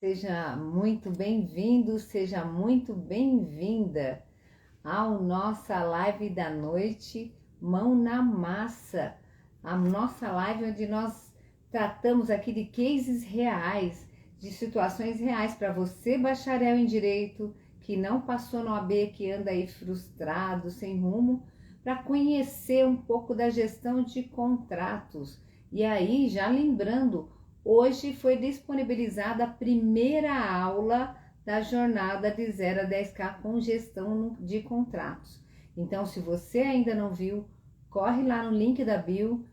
Seja muito bem-vindo, seja muito bem-vinda ao nossa live da noite, Mão na Massa, a nossa live onde nós tratamos aqui de cases reais, de situações reais para você, bacharel em Direito, que não passou no AB, que anda aí frustrado, sem rumo, para conhecer um pouco da gestão de contratos. E aí, já lembrando, hoje foi disponibilizada a primeira aula da jornada de 0 a 10K com gestão de contratos. Então, se você ainda não viu, corre lá no link da bio,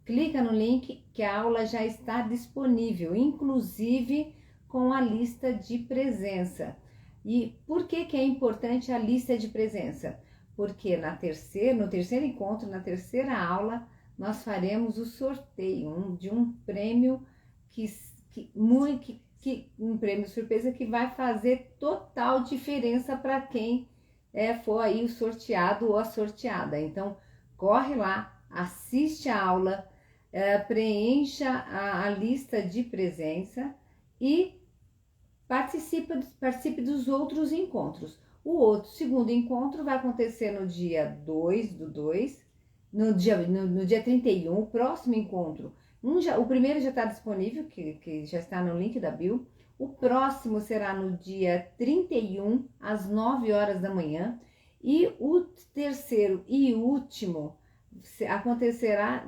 clica no link que a aula já está disponível, inclusive com a lista de presença. E por que é importante a lista de presença? Porque no terceiro encontro, na terceira aula, nós faremos o sorteio de um prêmio um prêmio surpresa que vai fazer total diferença para quem for aí o sorteado ou a sorteada. Então, corre lá, assiste a aula, preencha a lista de presença e participe dos outros encontros. O segundo encontro vai acontecer no dia 2/2, no dia 31, o próximo encontro. O primeiro já está disponível, que já está no link da bio. O próximo será no dia 31, às 9 horas da manhã. E o terceiro e último acontecerá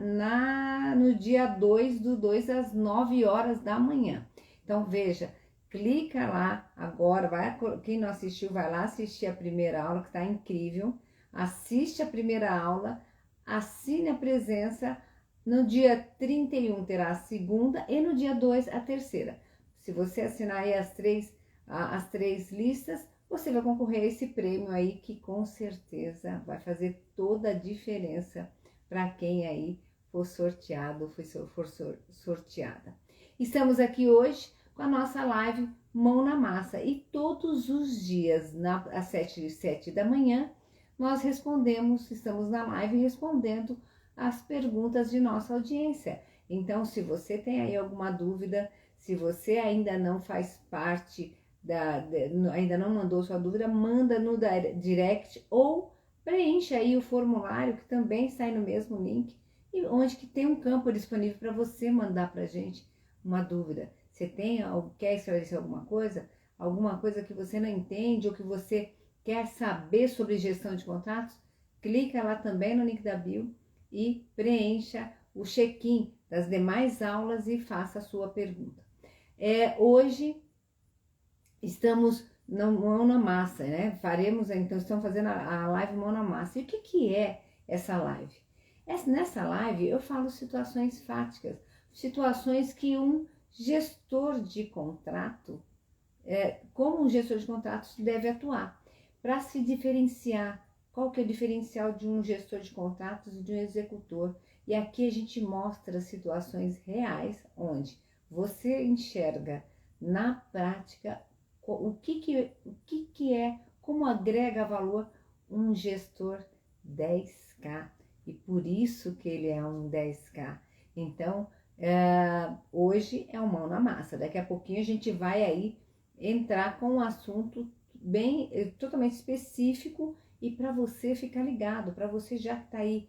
no dia 2/2, às 9 horas da manhã. Então, veja, clica lá agora, quem não assistiu, vai lá assistir a primeira aula, que está incrível. Assiste a primeira aula, assine a presença. No dia 31 terá a segunda e no dia 2 a terceira. Se você assinar aí as três listas, você vai concorrer a esse prêmio aí que com certeza vai fazer toda a diferença para quem aí for sorteado, for sorteada. Estamos aqui hoje com a nossa live Mão na Massa e todos os dias às 7 da manhã nós estamos na live respondendo as perguntas de nossa audiência. Então, se você tem aí alguma dúvida, se você ainda não faz parte ainda não mandou sua dúvida, manda no direct ou preencha aí o formulário que também está aí no mesmo link, e onde que tem um campo disponível para você mandar para a gente uma dúvida. Você quer esclarecer alguma coisa que você não entende ou que você quer saber sobre gestão de contratos? Clica lá também no link da bio e preencha o check-in das demais aulas e faça a sua pergunta. Hoje estamos Mão na Massa, né? Então estamos fazendo a live Mão na Massa. E o que é essa live? Nessa live eu falo situações fáticas, situações que um gestor de contrato, como um gestor de contratos deve atuar para se diferenciar. Qual que é o diferencial de um gestor de contratos e de um executor? E aqui a gente mostra situações reais onde você enxerga na prática o que é, como agrega valor um gestor 10K. E por isso que ele é um 10K. Então, hoje é o Mão na Massa. Daqui a pouquinho a gente vai aí entrar com um assunto totalmente específico e para você ficar ligado, para você já que está aí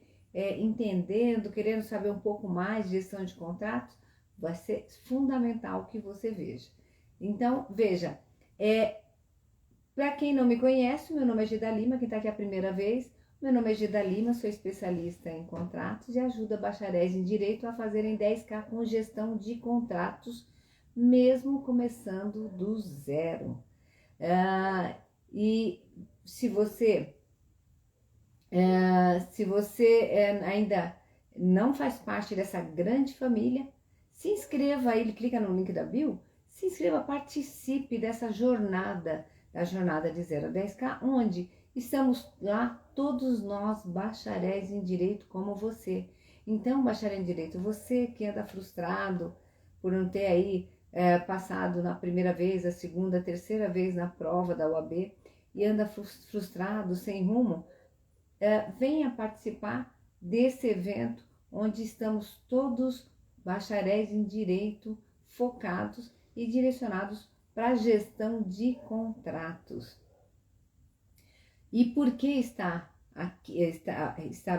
entendendo, querendo saber um pouco mais de gestão de contratos, vai ser fundamental que você veja. Então, veja, para quem não me conhece, meu nome é Gida Lima, quem está aqui a primeira vez, meu nome é Gida Lima, sou especialista em contratos e ajudo bacharéis em Direito a fazerem 10K com gestão de contratos, mesmo começando do zero. E se você ainda não faz parte dessa grande família, se inscreva aí, clica no link da bio, se inscreva, participe dessa jornada, da jornada de 0 a 10K, onde estamos lá todos nós bacharéis em Direito como você. Então, bacharel em Direito, você que anda frustrado por não ter aí passado na primeira vez, a segunda, a terceira vez na prova da UAB e anda frustrado, sem rumo, venha participar desse evento onde estamos todos bacharéis em Direito focados e direcionados para gestão de contratos. E por que estar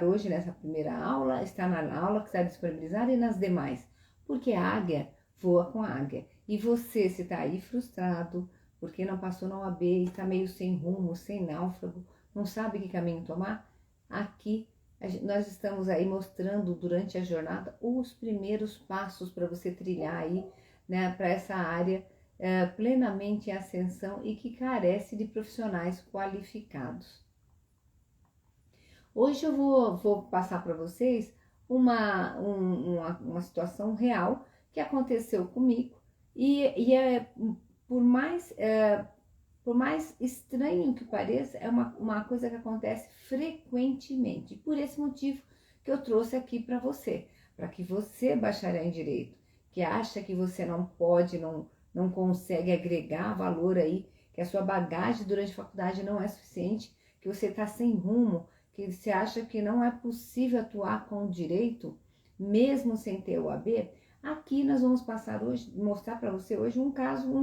hoje nessa primeira aula, estar na aula que está disponibilizada e nas demais? Porque a águia voa com a águia. E você, se está aí frustrado, porque não passou na OAB e está meio sem rumo, sem náufrago, não sabe que caminho tomar, aqui nós estamos aí mostrando durante a jornada os primeiros passos para você trilhar aí, né, para essa área plenamente em ascensão e que carece de profissionais qualificados. Hoje eu vou passar para vocês uma situação real que aconteceu comigo e por mais estranho que pareça, é uma coisa que acontece frequentemente. Por esse motivo que eu trouxe aqui para você, para que você, bacharel em Direito, que acha que você não pode, não consegue agregar valor aí, que a sua bagagem durante a faculdade não é suficiente, que você está sem rumo, que você acha que não é possível atuar com o direito, mesmo sem ter o AB, aqui nós vamos mostrar para você hoje um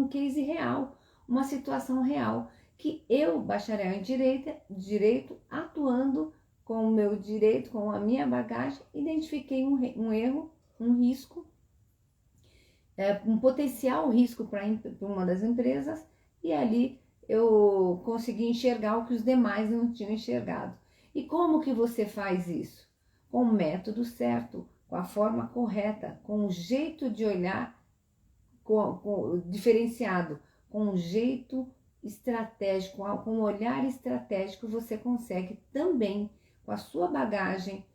case real, uma situação real, que eu, bacharel em direito, atuando com o meu direito, com a minha bagagem, identifiquei um erro, um risco, um potencial risco para uma das empresas, e ali eu consegui enxergar o que os demais não tinham enxergado. E como que você faz isso? Com o método certo, com a forma correta, com o jeito de olhar diferenciado, com um jeito estratégico, com um olhar estratégico, você consegue também, com a sua bagagem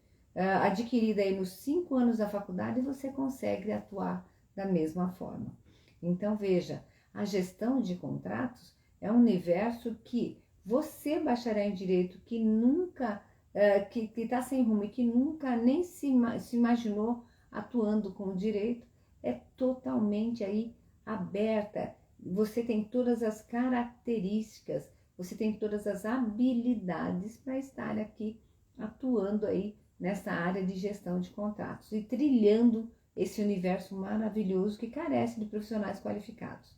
adquirida aí nos 5 anos da faculdade, você consegue atuar da mesma forma. Então, veja, a gestão de contratos é um universo que você, bacharel em Direito, que nunca, que está sem rumo e que nunca nem se imaginou atuando com o direito, é totalmente aí aberta. Você tem todas as características, você tem todas as habilidades para estar aqui atuando aí nessa área de gestão de contratos e trilhando esse universo maravilhoso que carece de profissionais qualificados.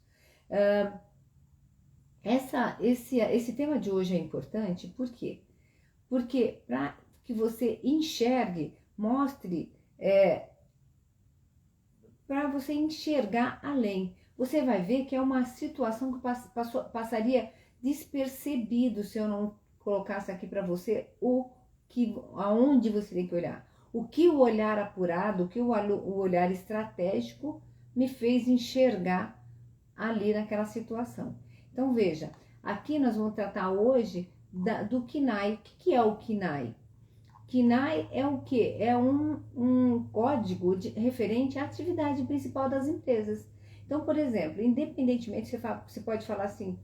Esse tema de hoje é importante, por quê? Porque para que você enxergue, mostre, para você enxergar além. Você vai ver que é uma situação que passaria despercebido se eu não colocasse aqui para você aonde você tem que olhar. O que o olhar apurado, o que o olhar estratégico me fez enxergar ali naquela situação. Então veja, aqui nós vamos tratar hoje do KNAI. O que é o KNAI? KNAI é o quê? É um código referente à atividade principal das empresas. Então, por exemplo, independentemente, você pode falar assim,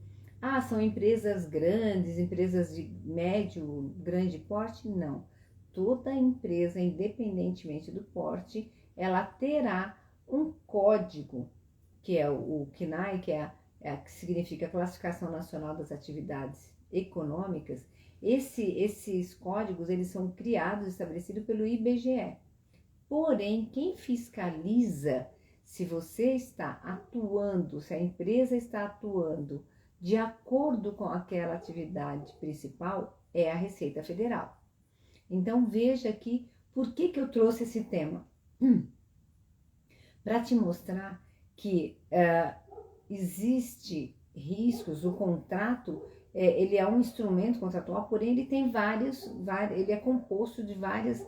são empresas grandes, empresas de médio, grande porte? Não. Toda empresa, independentemente do porte, ela terá um código, que é o KNAI, que significa Classificação Nacional das Atividades Econômicas. Esses códigos, eles são criados e estabelecidos pelo IBGE. Porém, quem fiscaliza se você está atuando, se a empresa está atuando de acordo com aquela atividade principal, é a Receita Federal. Então, veja aqui por que eu trouxe esse tema. Para te mostrar que existe riscos, o contrato, ele é um instrumento contratual, porém ele tem ele é composto de várias,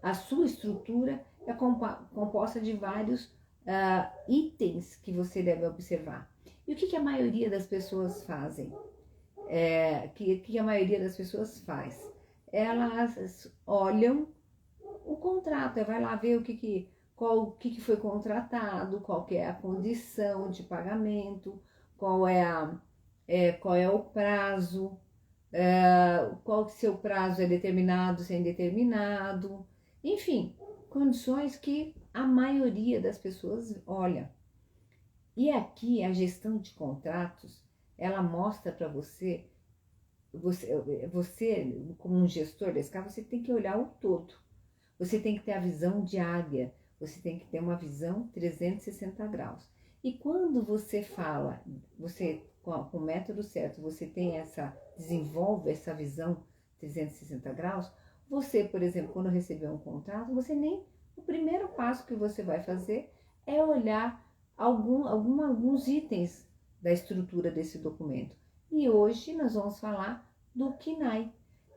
a sua estrutura é composta de vários itens que você deve observar. E o que a maioria das pessoas fazem? Que a maioria das pessoas faz? Elas olham o contrato, vai lá ver o que foi contratado, qual que é a condição de pagamento, qual é o prazo, qual que seu prazo é determinado, se é indeterminado, enfim, condições que a maioria das pessoas olha. E aqui a gestão de contratos, ela mostra para você como um gestor desse caso, você tem que olhar o todo. Você tem que ter a visão de águia, você tem que ter uma visão 360 graus. E quando você fala, você com o método certo, você desenvolve essa visão 360 graus, você, por exemplo, quando receber um contrato, o primeiro passo que você vai fazer é olhar alguns itens da estrutura desse documento. E hoje nós vamos falar do KNAI,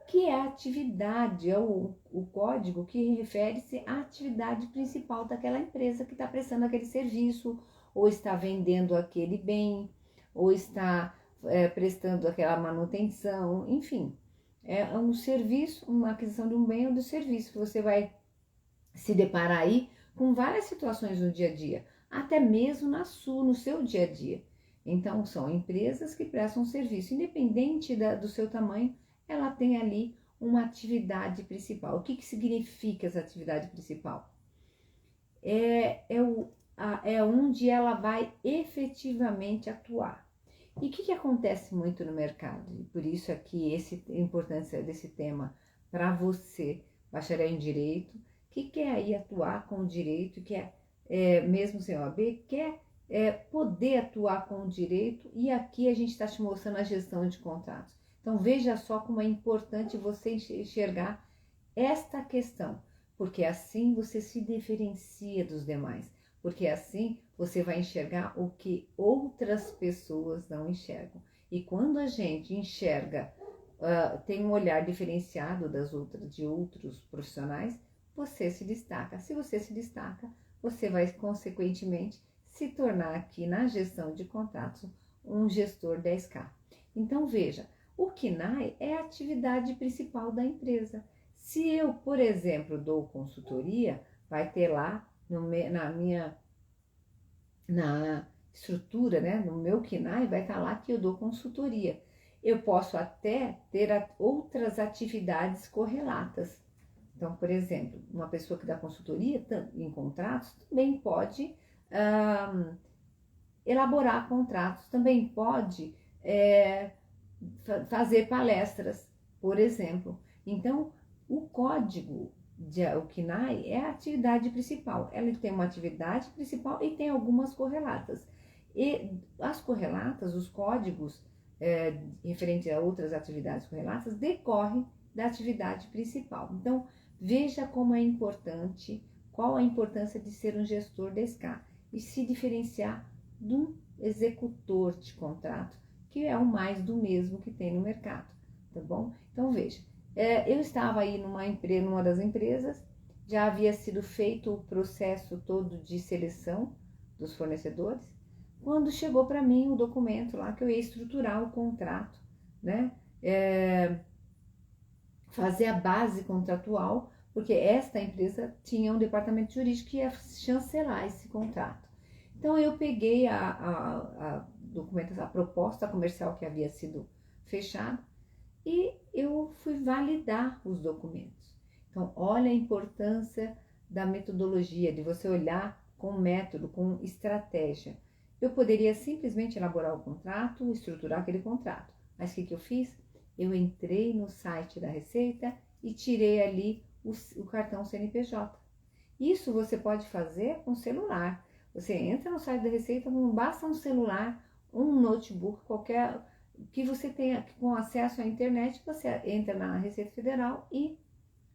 que é a atividade, é o código que refere-se à atividade principal daquela empresa que está prestando aquele serviço, ou está vendendo aquele bem, ou está prestando aquela manutenção, enfim. É um serviço, uma aquisição de um bem ou de serviço, que você vai se deparar aí com várias situações no dia a dia, até mesmo no seu dia a dia. Então, são empresas que prestam serviço, independente do seu tamanho, ela tem ali uma atividade principal. O que significa essa atividade principal? É onde ela vai efetivamente atuar. E o que acontece muito no mercado? E por isso aqui a importância desse tema para você, bacharel em Direito, que quer aí atuar com o direito, mesmo sem OAB, quer poder atuar com o direito, e aqui a gente está te mostrando a gestão de contratos. Então veja só como é importante você enxergar esta questão, porque assim você se diferencia dos demais, porque assim você vai enxergar o que outras pessoas não enxergam. E quando a gente enxerga, tem um olhar diferenciado de outros profissionais, você se destaca. Se você se destaca, você vai consequentemente se tornar aqui na gestão de contratos um gestor 10K. Então veja, o KNAI é a atividade principal da empresa. Se eu, por exemplo, dou consultoria, vai ter lá na estrutura, né, no meu KNAI, vai estar lá que eu dou consultoria. Eu posso até ter outras atividades correlatas. Então, por exemplo, uma pessoa que dá consultoria em contratos também pode elaborar contratos, também pode fazer palestras, por exemplo. Então, o código o KNAI é a atividade principal. Ela tem uma atividade principal e tem algumas correlatas. E as correlatas, os códigos referentes a outras atividades correlatas, decorrem da atividade principal. Então, veja como é importante, qual a importância de ser um gestor 10K e se diferenciar de um executor de contrato, que é o mais do mesmo que tem no mercado, tá bom? Então, veja. Eu estava aí numa das empresas, já havia sido feito o processo todo de seleção dos fornecedores, quando chegou para mim o documento lá que eu ia estruturar o contrato, né? Fazer a base contratual, porque esta empresa tinha um departamento jurídico que ia chancelar esse contrato. Então eu peguei a documentação, a proposta comercial que havia sido fechada, e eu fui validar os documentos. Então, olha a importância da metodologia, de você olhar com método, com estratégia. Eu poderia simplesmente elaborar o contrato, estruturar aquele contrato. Mas o que eu fiz? Eu entrei no site da Receita e tirei ali o cartão CNPJ. Isso você pode fazer com celular. Você entra no site da Receita, não basta um celular, um notebook, qualquer que você tenha com acesso à internet, você entra na Receita Federal e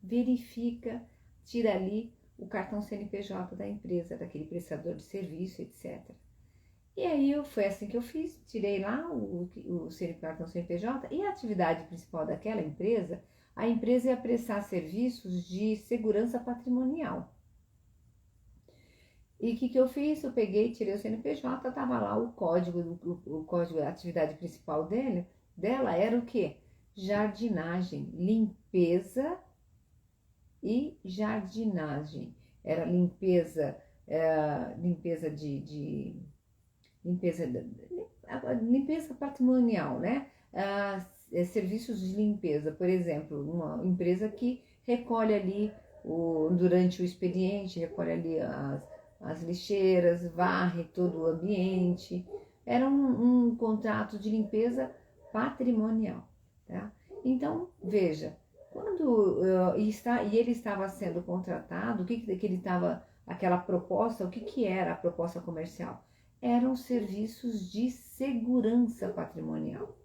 verifica, tira ali o cartão CNPJ da empresa, daquele prestador de serviço, etc. E aí foi assim que eu fiz, tirei lá o cartão CNPJ e a atividade principal daquela empresa, a empresa ia prestar serviços de segurança patrimonial. E o que eu fiz? Eu peguei, tirei o CNPJ, estava lá o código, a atividade principal dela era o quê? Jardinagem, limpeza e jardinagem. Era limpeza patrimonial, né? Serviços de limpeza, por exemplo, uma empresa que recolhe ali, durante o expediente, recolhe ali as lixeiras, varre todo o ambiente. Era um contrato de limpeza patrimonial, tá? Então, veja, quando ele estava sendo contratado, o que ele estava, aquela proposta, o que era a proposta comercial? eram serviços de segurança patrimonial.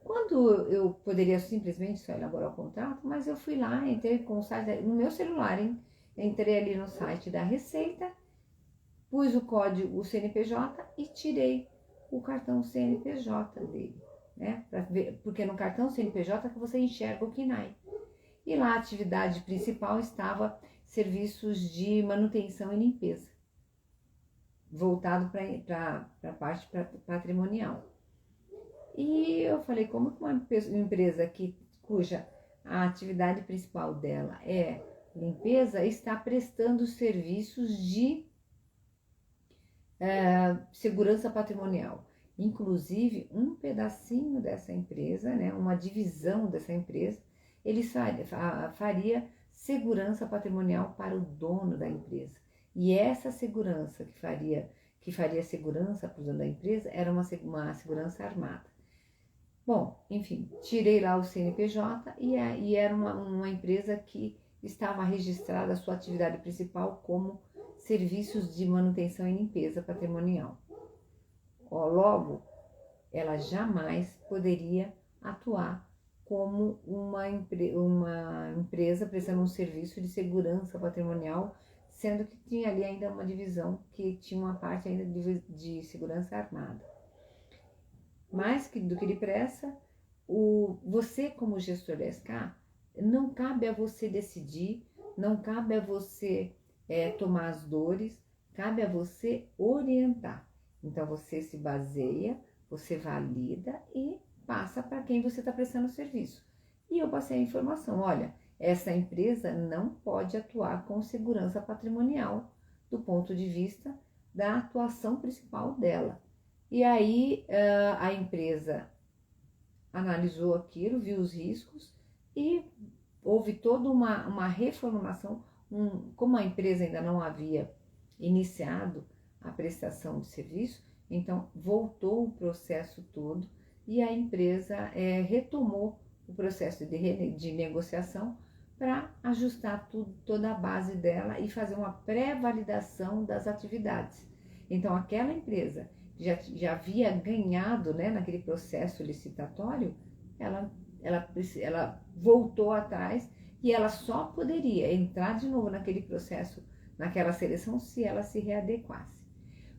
Quando eu poderia simplesmente só elaborar o contrato, mas eu fui lá, entrei com o site, no meu celular, hein? Entrei ali no site da Receita, pus o código, o CNPJ e tirei o cartão CNPJ dele, né? Pra ver, porque no cartão CNPJ que você enxerga o KNAI. E lá a atividade principal estava serviços de manutenção e limpeza, voltado para a parte patrimonial. E eu falei, como que uma empresa cuja a atividade principal dela é limpeza, está prestando serviços de segurança patrimonial? Inclusive, um pedacinho dessa empresa, né, uma divisão dessa empresa, ele faria segurança patrimonial para o dono da empresa. E essa segurança que faria segurança para o dono da empresa era uma segurança armada. Bom, enfim, tirei lá o CNPJ e era uma empresa que estava registrada a sua atividade principal como serviços de manutenção e limpeza patrimonial. Logo, ela jamais poderia atuar como uma empresa prestando um serviço de segurança patrimonial, sendo que tinha ali ainda uma divisão que tinha uma parte ainda de segurança armada. Mais do que depressa, você como gestor da SK, não cabe a você decidir, não cabe a você tomar as dores, cabe a você orientar. Então você se baseia, você valida e passa para quem você está prestando serviço. E eu passei a informação, olha, essa empresa não pode atuar com segurança patrimonial do ponto de vista da atuação principal dela. E aí a empresa analisou aquilo, viu os riscos e houve toda uma reformulação. Como a empresa ainda não havia iniciado a prestação de serviço, então voltou o processo todo e a empresa retomou o processo de negociação para ajustar toda a base dela e fazer uma pré-validação das atividades. Então aquela empresa já havia ganhado, né, naquele processo licitatório, ela voltou atrás e ela só poderia entrar de novo naquele processo, naquela seleção, se ela se readequasse.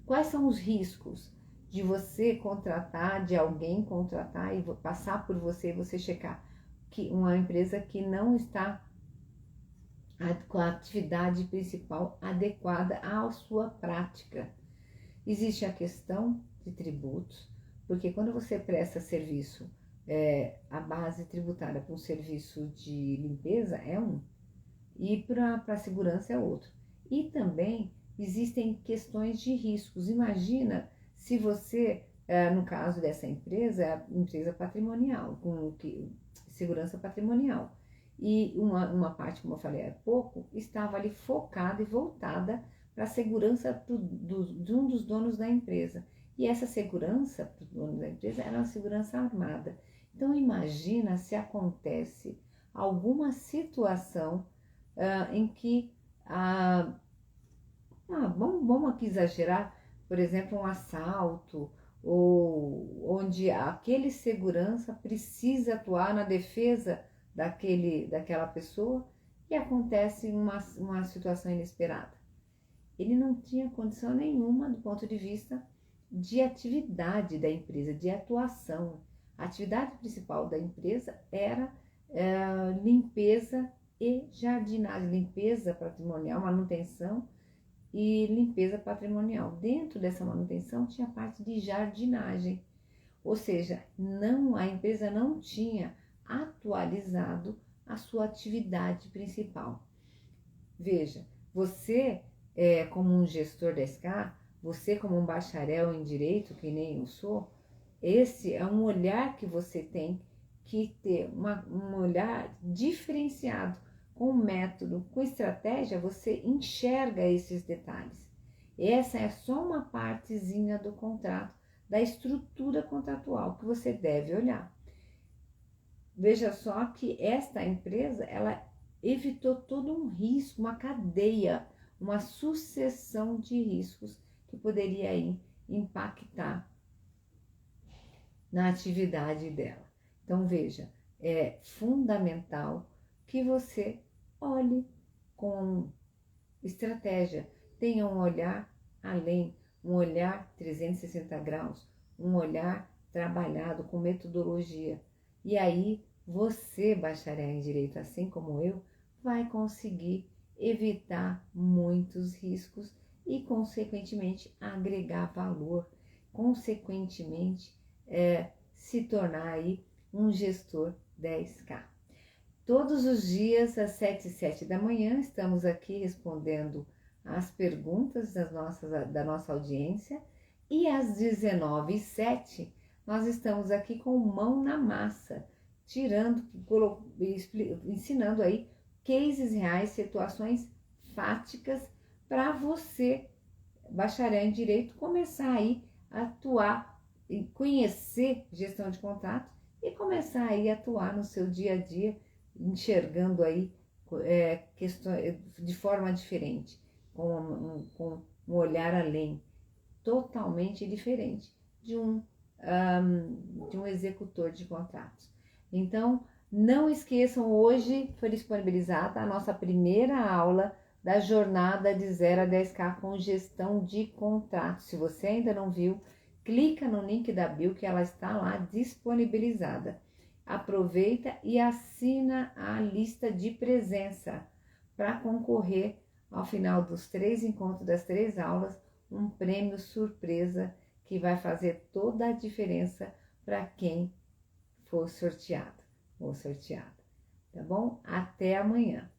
Quais são os riscos de você contratar, de alguém contratar e passar por você e você checar que uma empresa que não está com a atividade principal adequada à sua prática? Existe a questão de tributos, porque quando você presta serviço, a base tributária para um serviço de limpeza é um, e para a segurança é outro. E também existem questões de riscos. Imagina se você, no caso dessa empresa, é a empresa patrimonial, com segurança patrimonial. E uma parte, como eu falei há pouco, estava ali focada e voltada para a segurança de um dos donos da empresa. E essa segurança para o dono da empresa era uma segurança armada. Então imagina se acontece alguma situação em que, vamos aqui exagerar, por exemplo, um assalto, ou onde aquele segurança precisa atuar na defesa daquela pessoa e acontece uma situação inesperada. Ele não tinha condição nenhuma do ponto de vista de atividade da empresa, de atuação. A atividade principal da empresa era limpeza e jardinagem, limpeza patrimonial, manutenção e limpeza patrimonial. Dentro dessa manutenção tinha a parte de jardinagem, ou seja, a empresa não tinha atualizado a sua atividade principal. Veja, você como um gestor da SK, você como um bacharel em direito, que nem eu sou, esse é um olhar que você tem que ter, um olhar diferenciado, com método, com estratégia, você enxerga esses detalhes. Essa é só uma partezinha do contrato, da estrutura contratual que você deve olhar. Veja só que esta empresa, ela evitou todo um risco, uma cadeia, uma sucessão de riscos que poderia aí impactar na atividade dela. Então veja, é fundamental que você olhe com estratégia, tenha um olhar além, um olhar 360 graus, um olhar trabalhado com metodologia. E aí você, bacharel em direito, assim como eu, vai conseguir evitar muitos riscos e, consequentemente, agregar valor, consequentemente, se tornar aí um gestor 10K. Todos os dias, às 7h07 da manhã, estamos aqui respondendo as perguntas da nossa audiência, e às 19h07 nós estamos aqui com mão na massa, ensinando aí cases reais, situações fáticas para você, bacharel em direito, começar aí a atuar e conhecer gestão de contratos e começar aí a atuar no seu dia a dia, enxergando aí questões de forma diferente, com um olhar além, totalmente diferente de um executor de contratos. Então, não esqueçam, hoje foi disponibilizada a nossa primeira aula da jornada de 0 a 10K com gestão de contratos. Se você ainda não viu, clica no link da bio que ela está lá disponibilizada. Aproveita e assina a lista de presença para concorrer ao final dos 3 encontros, das 3 aulas, um prêmio surpresa que vai fazer toda a diferença para quem for sorteado ou sorteada. Tá bom? Até amanhã!